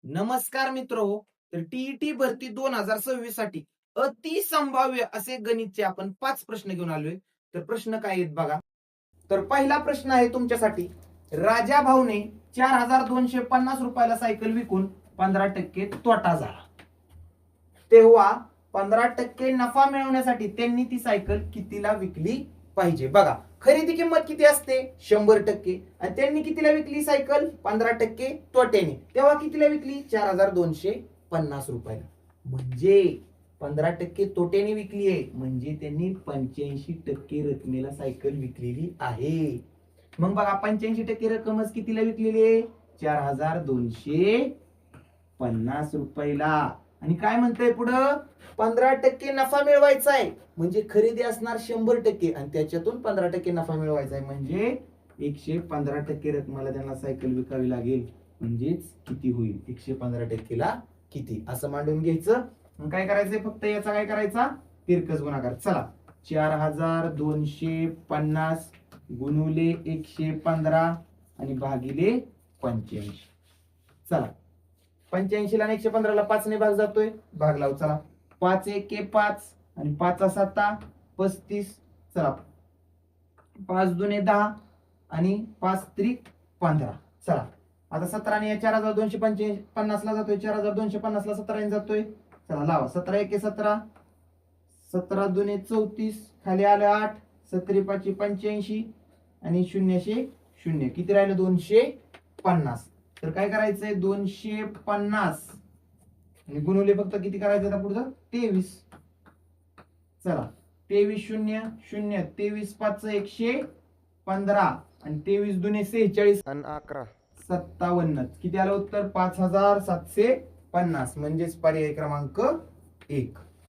नमस्कार मित्रो. तर टीईटी भरती 2026 साठी अति संभाव्य असे गणितचे आपण 5 प्रश्न घेऊन आलोय. तर प्रश्न काय आहेत बघा. तर पहिला प्रश्न आहे तुमच्यासाठी. राजा भाऊने 4250 रुपयाला सायकल विकून 15% तोटा झाला, तेव्हा 15% नफा मिळवण्यासाठी त्यांनी ती सायकल कितीला विकली पाहिजे. बघा, खरेदी किंमत किती असते 100%, आणि त्यांनी कितीला विकली सायकल 15% तोट्याने, तेव्हा कितीला विकली 4250 रुपयाला. म्हणजे 15% तोट्याने विकली आहे, म्हणजे त्यांनी 85% रकमेला सायकल विकलेली आहे. मग बघा 85% रक्कमच कितीला विकलेली आहे 4250 रुपयाला. आणि काय म्हणतंय पुढं 15% नफा मिळवायचा आहे, म्हणजे खरेदी असणार 100% आणि त्याच्यातून 15% नफा मिळवायचा आहे, म्हणजे 115% रकमेला त्यांना सायकल विकावी लागेल. म्हणजेच किती होईल 115%ला किती, असं मांडून घ्यायचं. मग काय करायचंय, फक्त याचा काय करायचा तिरकस गुणाकार. चला, 4250 गुणुले 115 आणि भागिले 85. चला, 85 ला 115 ला 5 ने भाग जातोय, भाग लाव. चला, 5 एके 5 आणि 5 7 35. चला, 5 दुने 10 आणि 5 त्रिक 15. चला, आता 17 ने 4250 ला जातोय, 4250 ला 17 ने जातोय. चला लावा, 17 एके 17, 17 दुने 34, खाली आलं 8, 17 5 85 आणि 0 0 किती राहिलं 250. तर काय करायचंय 250 आणि गुणुले फक्त किती करायचं आता पुढचं 23. चला, 23 0 0, 23 5 115 आणि 23 दुने 46 आणि 11. 57. किती आलं उत्तर 5750. म्हणजेच पर्याय क्रमांक 1.